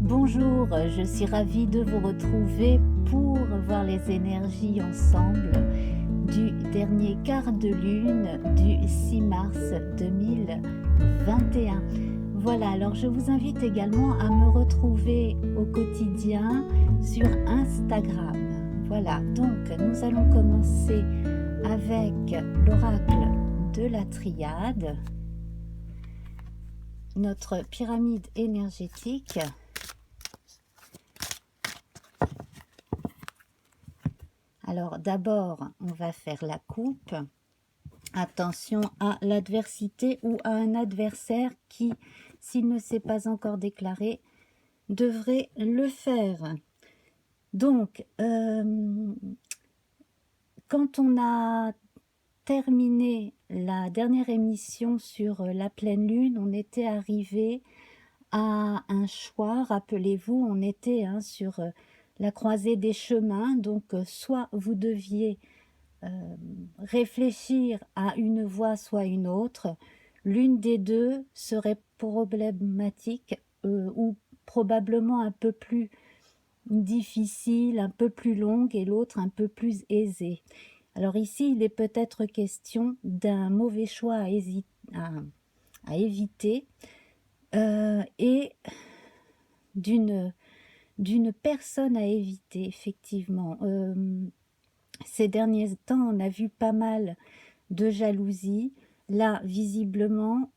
Bonjour, je suis ravie de vous retrouver pour voir les énergies ensemble du dernier quart de lune du 6 mars 2021. Voilà, alors je vous invite également à me retrouver au quotidien sur Instagram. Voilà, donc nous allons commencer avec l'oracle de la triade, notre pyramide énergétique. Alors d'abord, on va faire la coupe. Attention à l'adversité ou à un adversaire qui, s'il ne s'est pas encore déclaré, devrait le faire. Donc, quand on a terminé la dernière émission sur la pleine lune, on était arrivé à un choix. Rappelez-vous, on était sur la croisée des chemins. Donc, soit vous deviez réfléchir à une voie, soit une autre. L'une des deux serait problématique ou probablement un peu plus difficile, un peu plus longue, et l'autre un peu plus aisée. Alors ici, il est peut-être question d'un mauvais choix à éviter et d'une personne à éviter, effectivement. Ces derniers temps, on a vu pas mal de jalousie. Là, visiblement,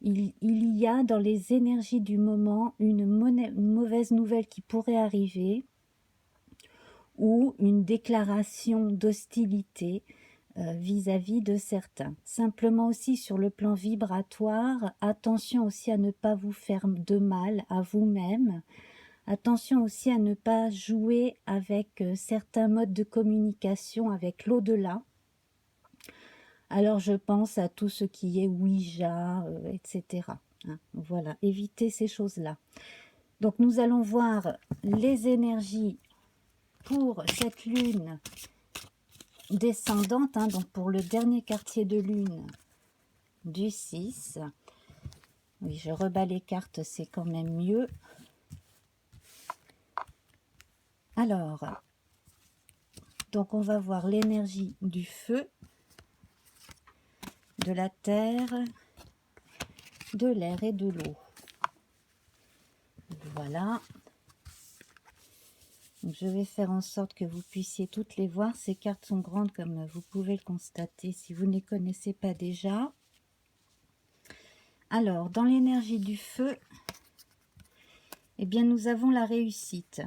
il y a dans les énergies du moment une mauvaise nouvelle qui pourrait arriver ou une déclaration d'hostilité vis-à-vis de certains. Simplement aussi sur le plan vibratoire, attention aussi à ne pas vous faire de mal à vous-même. Attention aussi à ne pas jouer avec certains modes de communication avec l'au-delà. Alors je pense à tout ce qui est Ouija, etc. Voilà, évitez ces choses-là. Donc nous allons voir les énergies pour cette lune descendante, donc pour le dernier quartier de lune du 6. Oui, je rebats les cartes, c'est quand même mieux. Alors, donc on va voir l'énergie du feu, de la terre, de l'air et de l'eau. Voilà. Donc je vais faire en sorte que vous puissiez toutes les voir. Ces cartes sont grandes comme vous pouvez le constater si vous ne les connaissez pas déjà. Alors, dans l'énergie du feu, eh bien, nous avons la réussite.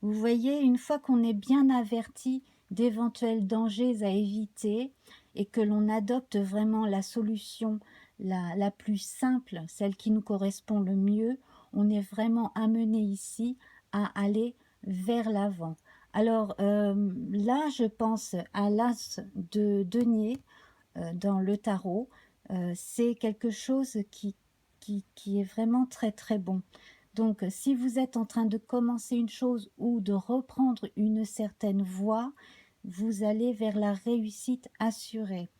Vous voyez, une fois qu'on est bien averti d'éventuels dangers à éviter et que l'on adopte vraiment la solution la plus simple, celle qui nous correspond le mieux, on est vraiment amené ici à aller vers l'avant. Alors là, je pense à l'as de denier dans le tarot. C'est quelque chose qui est vraiment très très bon. Donc, si vous êtes en train de commencer une chose ou de reprendre une certaine voie, vous allez vers la réussite assurée.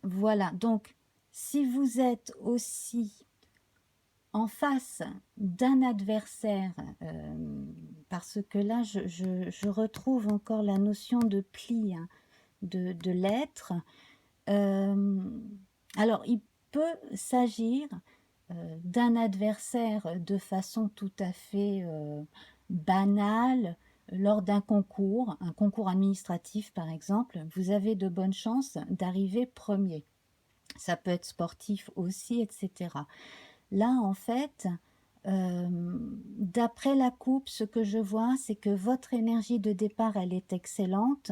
Voilà, donc, si vous êtes aussi en face d'un adversaire, parce que là, je retrouve encore la notion de pli, de l'être. Alors, il peut s'agir d'un adversaire de façon tout à fait banale lors d'un concours, un concours administratif par exemple. Vous avez de bonnes chances d'arriver premier. Ça peut être sportif aussi, etc. Là, en fait, d'après la coupe, ce que je vois, c'est que votre énergie de départ, elle est excellente.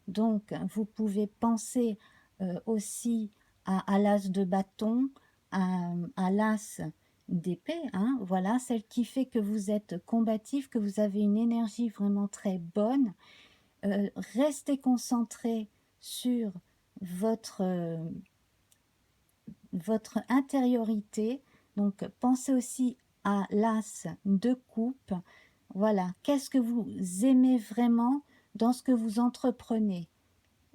Donc, vous pouvez penser aussi à l'as de bâton, à l'as d'épée, voilà, celle qui fait que vous êtes combatif, que vous avez une énergie vraiment très bonne. Restez concentré sur votre intériorité. Donc, pensez aussi à l'as de coupe. Voilà, qu'est-ce que vous aimez vraiment dans ce que vous entreprenez?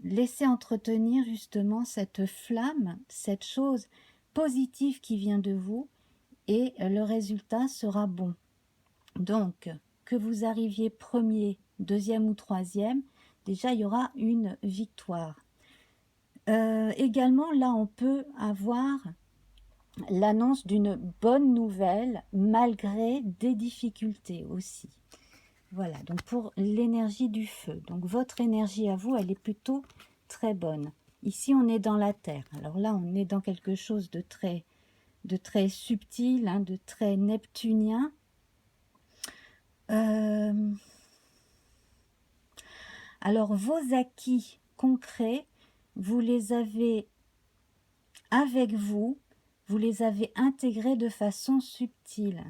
Laissez entretenir justement cette flamme, cette chose. positive qui vient de vous et le résultat sera bon. Donc, que vous arriviez premier, deuxième ou troisième, déjà il y aura une victoire. Également, là, on peut avoir l'annonce d'une bonne nouvelle malgré des difficultés aussi. Voilà, donc pour l'énergie du feu. Donc votre énergie à vous, elle est plutôt très bonne. Ici, on est dans la terre. Alors là, on est dans quelque chose de très subtil, hein, de très neptunien. Alors, vos acquis concrets, vous les avez avec vous, vous les avez intégrés de façon subtile.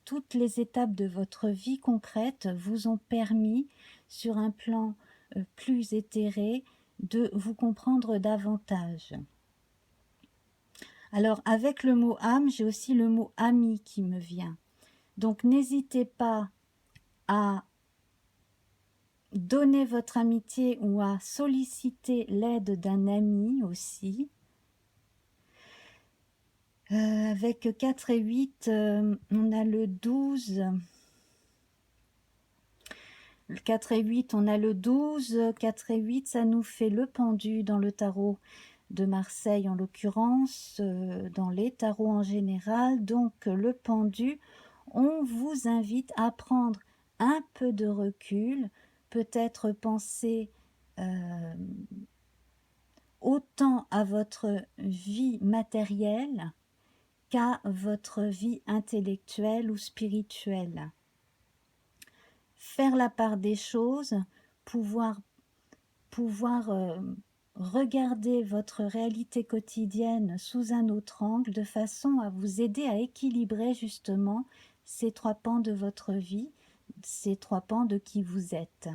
Toutes les étapes de votre vie concrète vous ont permis, sur un plan plus éthéré, de vous comprendre davantage. Alors, avec le mot âme, j'ai aussi le mot ami qui me vient. Donc, n'hésitez pas à donner votre amitié ou à solliciter l'aide d'un ami aussi. Avec 4 et 8, on a le 12. Le 4 et 8, on a le 12. 4 et 8, ça nous fait le pendu dans le tarot de Marseille en l'occurrence, dans les tarots en général. Donc le pendu, on vous invite à prendre un peu de recul, peut-être penser autant à votre vie matérielle qu'à votre vie intellectuelle ou spirituelle. Faire la part des choses, pouvoir regarder votre réalité quotidienne sous un autre angle, de façon à vous aider à équilibrer justement ces 3 pans de votre vie, ces 3 pans de qui vous êtes.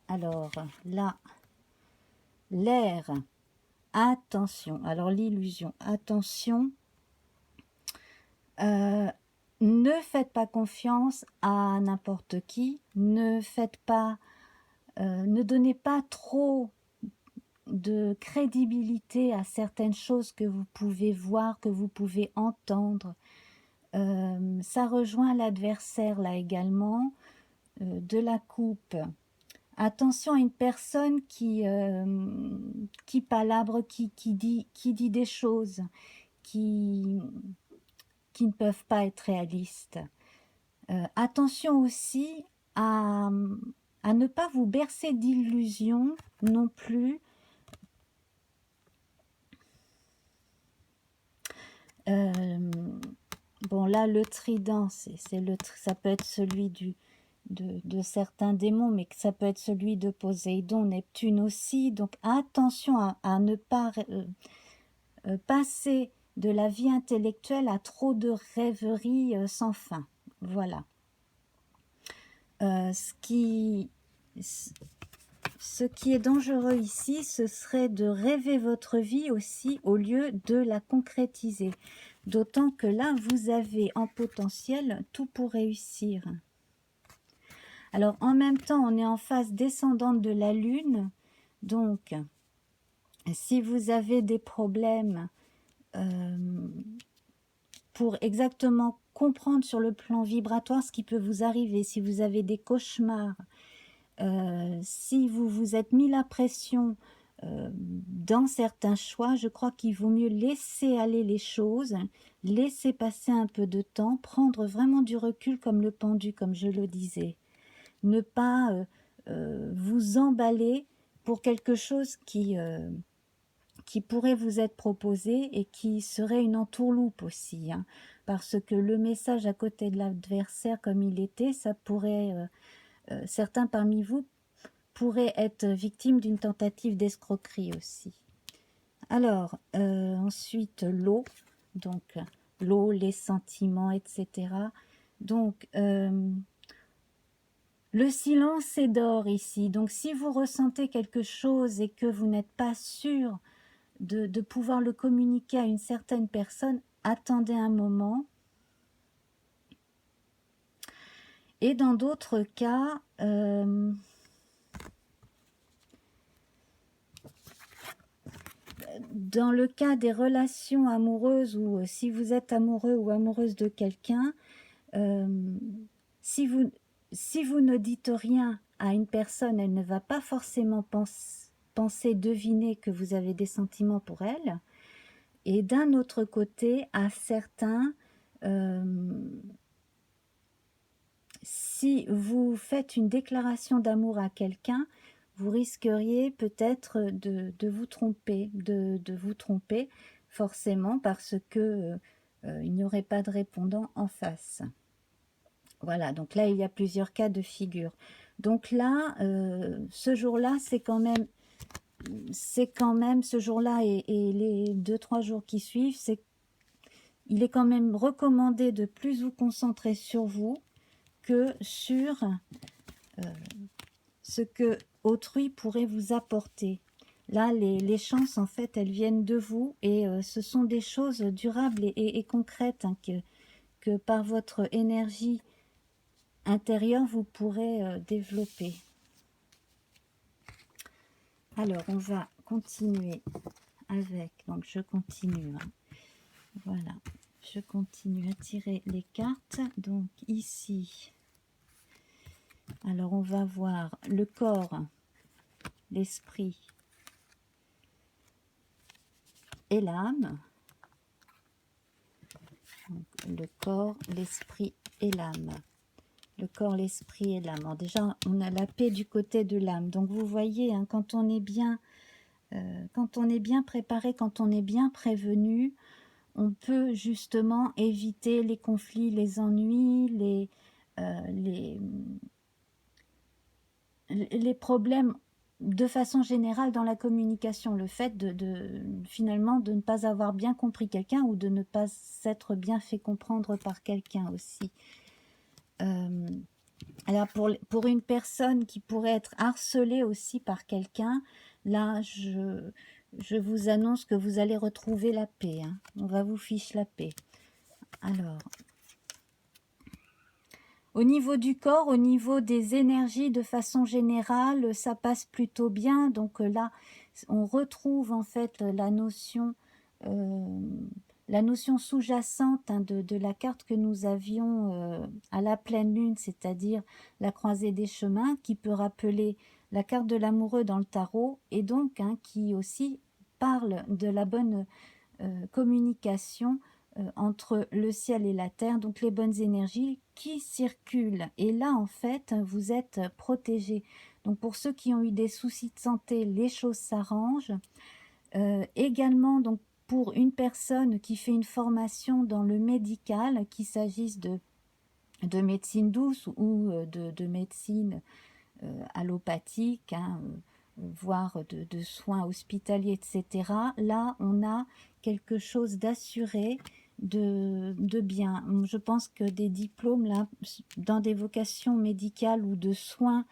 Alors là, l'air, attention, alors l'illusion, attention, ne faites pas confiance à n'importe qui, ne donnez pas trop de crédibilité à certaines choses que vous pouvez voir, que vous pouvez entendre. Ça rejoint l'adversaire là également, de la coupe. Attention à une personne qui palabre, qui dit des choses qui ne peuvent pas être réalistes. Attention aussi à ne pas vous bercer d'illusions non plus. Bon là, le trident, ça peut être celui de certains démons, mais ça peut être celui de Poséidon, Neptune aussi. Donc attention à ne pas passer de la vie intellectuelle à trop de rêveries sans fin. Voilà. Ce qui est dangereux ici, ce serait de rêver votre vie aussi au lieu de la concrétiser. D'autant que là, vous avez en potentiel tout pour réussir. Alors, en même temps, on est en phase descendante de la Lune. Donc, si vous avez des problèmes pour exactement comprendre sur le plan vibratoire ce qui peut vous arriver, si vous avez des cauchemars, si vous vous êtes mis la pression dans certains choix, je crois qu'il vaut mieux laisser aller les choses, laisser passer un peu de temps, prendre vraiment du recul comme le pendu, comme je le disais. Ne pas vous emballer pour quelque chose qui pourrait vous être proposé et qui serait une entourloupe aussi, hein, parce que le message à côté de l'adversaire comme il était, ça pourrait... certains parmi vous pourraient être victimes d'une tentative d'escroquerie aussi. Alors, ensuite, l'eau, donc l'eau, les sentiments, etc. Donc, le silence est d'or ici. Donc, si vous ressentez quelque chose et que vous n'êtes pas sûr de pouvoir le communiquer à une certaine personne, attendez un moment. Et dans d'autres cas, dans le cas des relations amoureuses ou si vous êtes amoureux ou amoureuse de quelqu'un, si vous, si vous ne dites rien à une personne, elle ne va pas forcément penser, deviner que vous avez des sentiments pour elle. Et d'un autre côté, à certains, si vous faites une déclaration d'amour à quelqu'un, vous risqueriez peut-être de vous tromper, de vous tromper forcément parce que il n'y aurait pas de répondant en face. Voilà, donc là, il y a plusieurs cas de figure. Donc là, ce jour-là, c'est quand même, ce jour-là et les 2-3 jours qui suivent, il est quand même recommandé de plus vous concentrer sur vous que sur ce que autrui pourrait vous apporter. Là, les chances, en fait, elles viennent de vous et ce sont des choses durables et concrètes hein, que par votre énergie intérieure, vous pourrez développer. Alors, on va continuer avec, donc je continue, hein. Voilà, je continue à tirer les cartes. Donc ici, alors on va voir le corps, l'esprit et l'âme. Le corps, l'esprit et l'âme. Le corps, l'esprit et l'âme. Déjà, on a la paix du côté de l'âme. Donc vous voyez, hein, quand on est bien préparé, quand on est bien prévenu, on peut justement éviter les conflits, les ennuis, les problèmes de façon générale dans la communication. Le fait finalement de ne pas avoir bien compris quelqu'un ou de ne pas s'être bien fait comprendre par quelqu'un aussi. Alors pour une personne qui pourrait être harcelée aussi par quelqu'un, là je vous annonce que vous allez retrouver la paix, hein. On va vous fiche la paix. Alors, au niveau du corps, au niveau des énergies de façon générale, ça passe plutôt bien. Donc là, on retrouve en fait la notion sous-jacente hein, de la carte que nous avions à la pleine lune, c'est-à-dire la croisée des chemins, qui peut rappeler la carte de l'amoureux dans le tarot, et donc hein, qui aussi parle de la bonne communication entre le ciel et la terre, donc les bonnes énergies qui circulent. Et là, en fait, vous êtes protégé. Donc pour ceux qui ont eu des soucis de santé, les choses s'arrangent. Également, donc pour une personne qui fait une formation dans le médical, qu'il s'agisse de médecine douce ou de médecine allopathique, hein, voire de soins hospitaliers, etc. Là, on a quelque chose d'assuré, de bien. Je pense que des diplômes, là, dans des vocations médicales ou de soins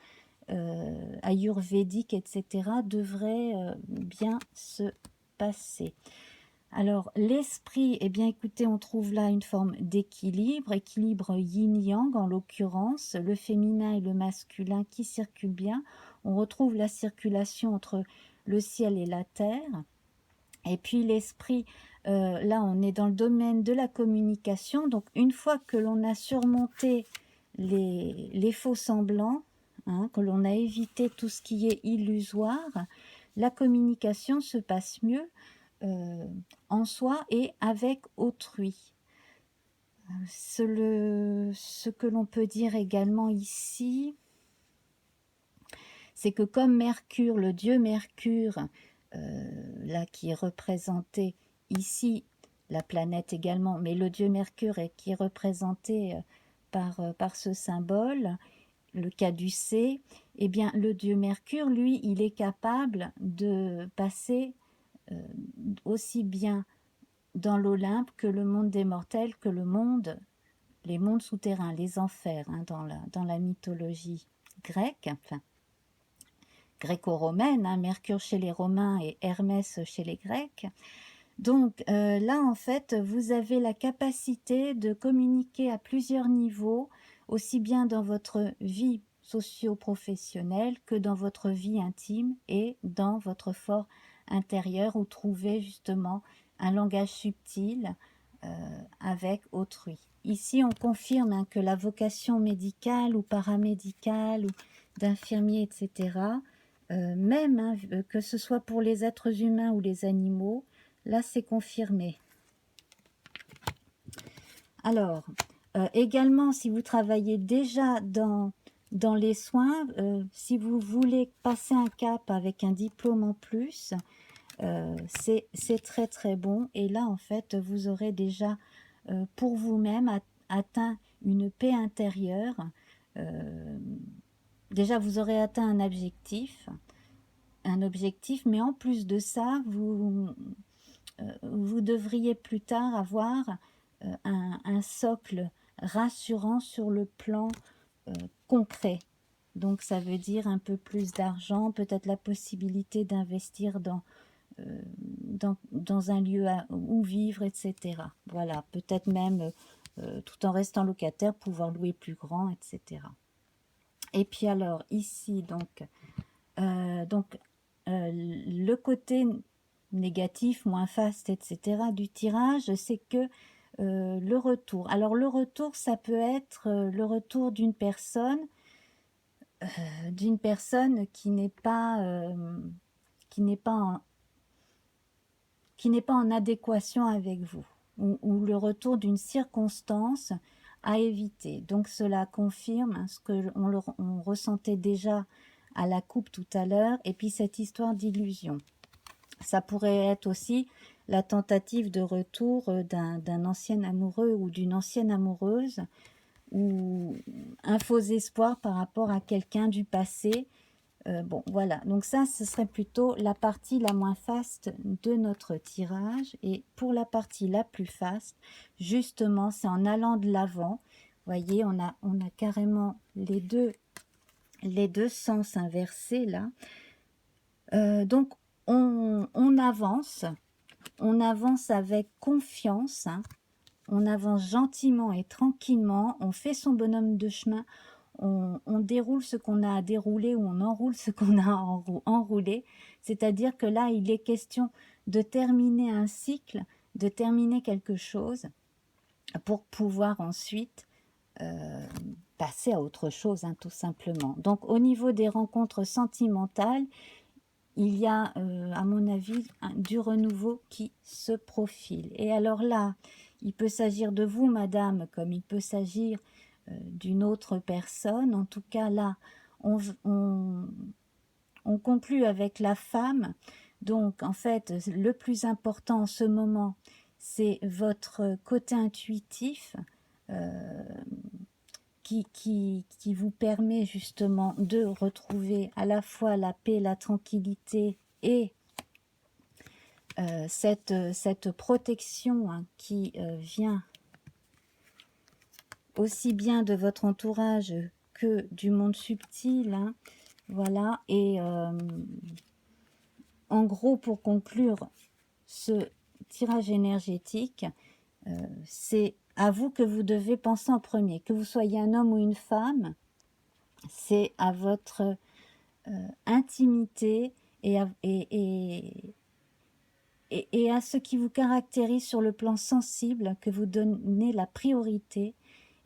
ayurvédiques, etc., devraient bien se passer. Alors, l'esprit, eh bien, écoutez, on trouve là une forme d'équilibre, équilibre yin-yang en l'occurrence, le féminin et le masculin qui circulent bien. On retrouve la circulation entre le ciel et la terre. Et puis l'esprit, là, on est dans le domaine de la communication. Donc, une fois que l'on a surmonté les faux semblants, hein, que l'on a évité tout ce qui est illusoire, la communication se passe mieux en soi et avec autrui. Ce que l'on peut dire également ici, c'est que comme Mercure, le dieu Mercure, là qui est représenté ici, la planète également, mais le dieu Mercure qui est représenté par ce symbole, le caducée, eh bien le dieu Mercure, lui, il est capable de passer aussi bien dans l'Olympe que le monde des mortels, que les mondes souterrains, les enfers, hein, dans la mythologie grecque, enfin gréco-romaine, hein, Mercure chez les Romains et Hermès chez les Grecs. Donc là, en fait, vous avez la capacité de communiquer à plusieurs niveaux, aussi bien dans votre vie socio-professionnelle que dans votre vie intime et dans votre fort intérieure ou trouver justement un langage subtil avec autrui. Ici, on confirme hein, que la vocation médicale ou paramédicale ou d'infirmier, etc., même hein, que ce soit pour les êtres humains ou les animaux, là c'est confirmé. Alors, également, si vous travaillez déjà dans les soins, si vous voulez passer un cap avec un diplôme en plus, c'est très très bon. Et là, en fait, vous aurez déjà pour vous-même atteint une paix intérieure. Déjà, vous aurez atteint un objectif, mais en plus de ça, vous devriez plus tard avoir un socle rassurant sur le plan concret. Donc ça veut dire un peu plus d'argent, peut-être la possibilité d'investir dans un lieu où vivre, etc. Voilà, peut-être même tout en restant locataire, pouvoir louer plus grand, etc. Et puis alors ici, le côté négatif, moins faste, etc. du tirage, c'est que le retour. Alors le retour, ça peut être le retour d'une personne qui n'est pas en adéquation avec vous, ou le retour d'une circonstance à éviter. Donc cela confirme ce que on ressentait déjà à la coupe tout à l'heure, et puis cette histoire d'illusion. Ça pourrait être aussi la tentative de retour d'un ancien amoureux ou d'une ancienne amoureuse, ou un faux espoir par rapport à quelqu'un du passé. Bon, voilà. Donc ça, ce serait plutôt la partie la moins faste de notre tirage. Et pour la partie la plus faste, justement, c'est en allant de l'avant. Vous voyez, on a carrément les deux sens inversés là. Donc, on avance avec confiance, hein. On avance gentiment et tranquillement, on fait son bonhomme de chemin, on déroule ce qu'on a à dérouler, ou on enroule ce qu'on a à enrouler. C'est-à-dire que là, il est question de terminer un cycle, de terminer quelque chose, pour pouvoir ensuite passer à autre chose, hein, tout simplement. Donc, au niveau des rencontres sentimentales, il y a, à mon avis, du renouveau qui se profile. Et alors là, il peut s'agir de vous, madame, comme il peut s'agir d'une autre personne. En tout cas, là, on conclut avec la femme. Donc, en fait, le plus important en ce moment, c'est votre côté intuitif, qui vous permet justement de retrouver à la fois la paix, la tranquillité et cette protection hein, qui vient aussi bien de votre entourage que du monde subtil. Hein, voilà, et en gros, pour conclure ce tirage énergétique, c'est à vous que vous devez penser en premier. Que vous soyez un homme ou une femme, c'est à votre intimité et à ce qui vous caractérise sur le plan sensible que vous donnez la priorité,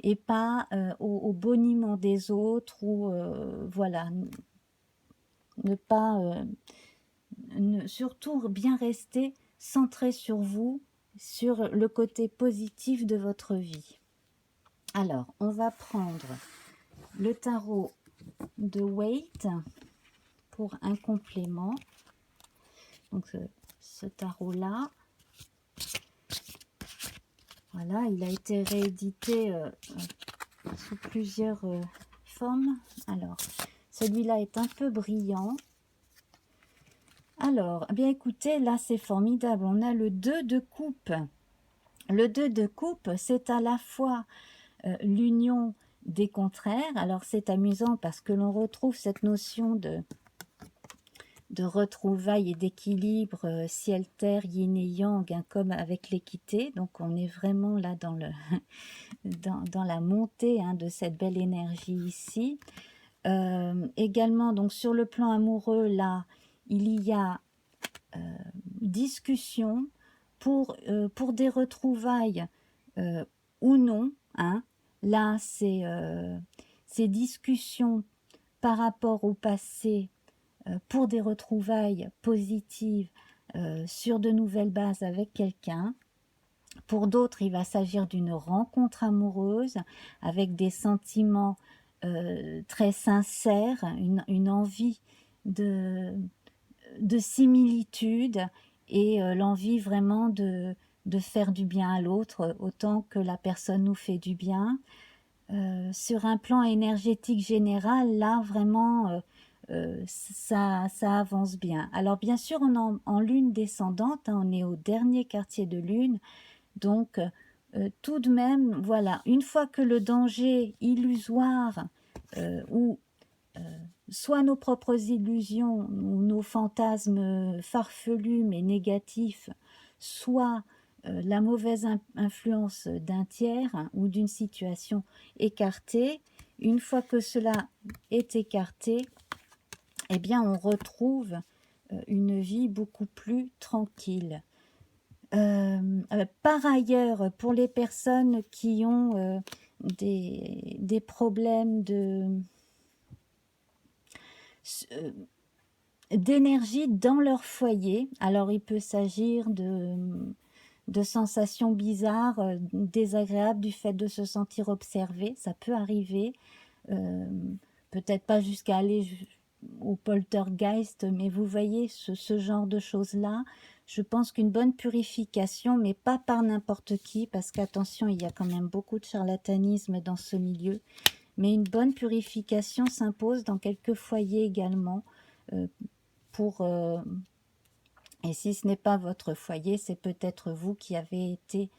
et pas au boniment des autres, ou voilà, ne pas surtout bien rester centré sur vous, sur le côté positif de votre vie. Alors, on va prendre le tarot de Waite pour un complément. Donc, ce tarot-là, voilà, il a été réédité sous plusieurs formes. Alors, celui-là est un peu brillant. Alors, eh bien écoutez, là c'est formidable. On a le 2 de coupe. Le 2 de coupe, c'est à la fois l'union des contraires. Alors c'est amusant parce que l'on retrouve cette notion de retrouvailles et d'équilibre ciel-terre, yin et yang, hein, comme avec l'équité. Donc on est vraiment là dans, dans la montée hein, de cette belle énergie ici. Également, donc sur le plan amoureux, là, il y a discussion pour des retrouvailles ou non, hein. Là, ces discussions par rapport au passé pour des retrouvailles positives sur de nouvelles bases avec quelqu'un. Pour d'autres, il va s'agir d'une rencontre amoureuse avec des sentiments très sincères, une envie de similitude et l'envie vraiment de faire du bien à l'autre autant que la personne nous fait du bien. Sur un plan énergétique général, là vraiment ça avance bien. Alors bien sûr, en lune descendante, hein, on est au dernier quartier de lune, donc tout de même, voilà, une fois que le danger illusoire ou soit nos propres illusions ou nos fantasmes farfelus mais négatifs, soit la mauvaise influence d'un tiers hein, ou d'une situation écartée, une fois que cela est écarté, eh bien on retrouve une vie beaucoup plus tranquille. Par ailleurs, pour les personnes qui ont des problèmes d'énergie dans leur foyer, alors il peut s'agir de sensations bizarres, désagréables du fait de se sentir observé, ça peut arriver, peut-être pas jusqu'à aller au poltergeist, mais vous voyez ce genre de choses-là. Je pense qu'une bonne purification, mais pas par n'importe qui, parce qu'attention, il y a quand même beaucoup de charlatanisme dans ce milieu, mais une bonne purification s'impose dans quelques foyers également, pour... et si ce n'est pas votre foyer, c'est peut-être vous qui avez été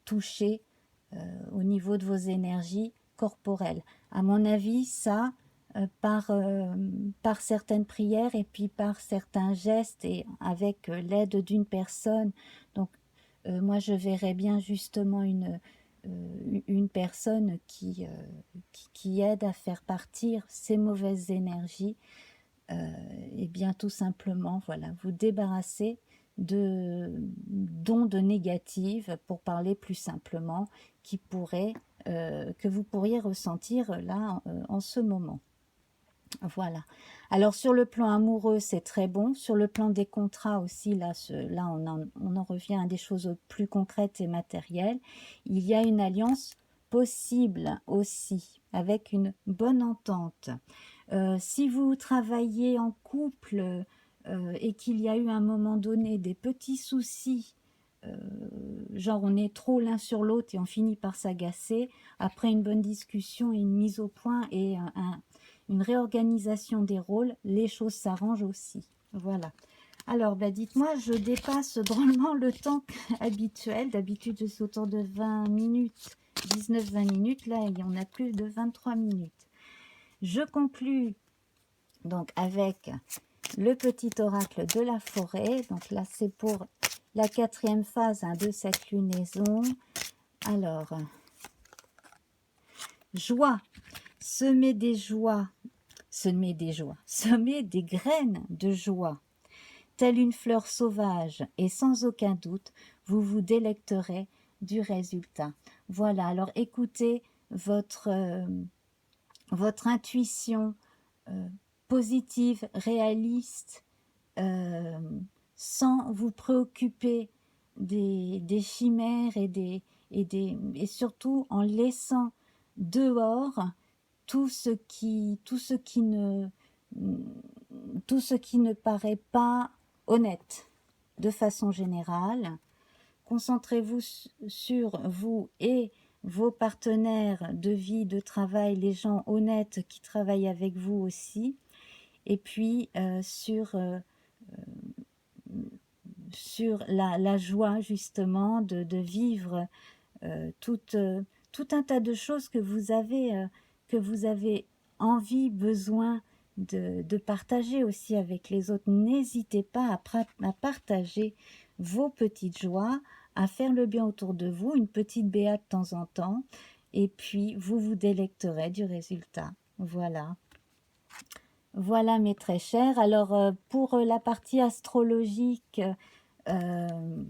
touché au niveau de vos énergies corporelles. À mon avis, ça, par certaines prières et puis par certains gestes et avec l'aide d'une personne. Donc, moi, je verrais bien justement une personne qui aide à faire partir ces mauvaises énergies et bien tout simplement, voilà, vous débarrasser d'ondes négatives, pour parler plus simplement, que vous pourriez ressentir là en ce moment. Voilà. Alors sur le plan amoureux, c'est très bon. Sur le plan des contrats aussi, là on en revient à des choses plus concrètes et matérielles. Il y a une alliance possible aussi, avec une bonne entente. Si vous travaillez en couple et qu'il y a eu à un moment donné des petits soucis, genre on est trop l'un sur l'autre et on finit par s'agacer, après une bonne discussion et une mise au point et une réorganisation des rôles, les choses s'arrangent aussi. Voilà. Alors, bah, dites-moi, je dépasse drôlement le temps habituel. D'habitude, je suis autour de 20 minutes, 19-20 minutes. Là, on a plus de 23 minutes. Je conclus donc avec le petit oracle de la forêt. Donc là, c'est pour la 4e phase hein, de cette lunaison. Alors, joie, semer des joies, semer des graines de joie. Telle une fleur sauvage, et sans aucun doute, vous vous délecterez du résultat. Voilà, alors écoutez votre intuition positive, réaliste, sans vous préoccuper des chimères et surtout en laissant dehors tout ce qui ne paraît pas honnête de façon générale. Concentrez-vous sur vous et vos partenaires de vie, de travail, les gens honnêtes qui travaillent avec vous aussi, et puis sur la joie justement de vivre tout un tas de choses que vous avez envie, besoin de partager aussi avec les autres. N'hésitez pas à partager vos petites joies, à faire le bien autour de vous, une petite béate de temps en temps, et puis vous vous délecterez du résultat. Voilà. Voilà mes très chers. Alors pour la partie astrologique,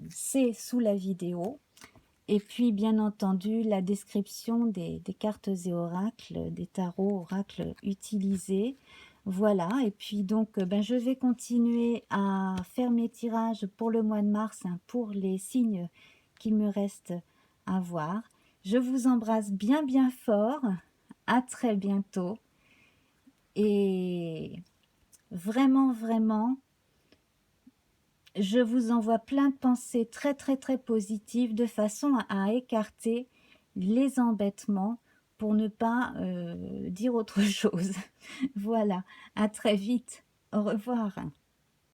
c'est sous la vidéo. Et puis bien entendu la description des cartes et oracles, des tarots oracles utilisés. Voilà, et puis donc ben, je vais continuer à faire mes tirages pour le mois de mars, hein, pour les signes qu'il me reste à voir. Je vous embrasse bien bien fort, à très bientôt, et vraiment vraiment, je vous envoie plein de pensées très très très positives de façon à écarter les embêtements pour ne pas dire autre chose. Voilà, à très vite, au revoir.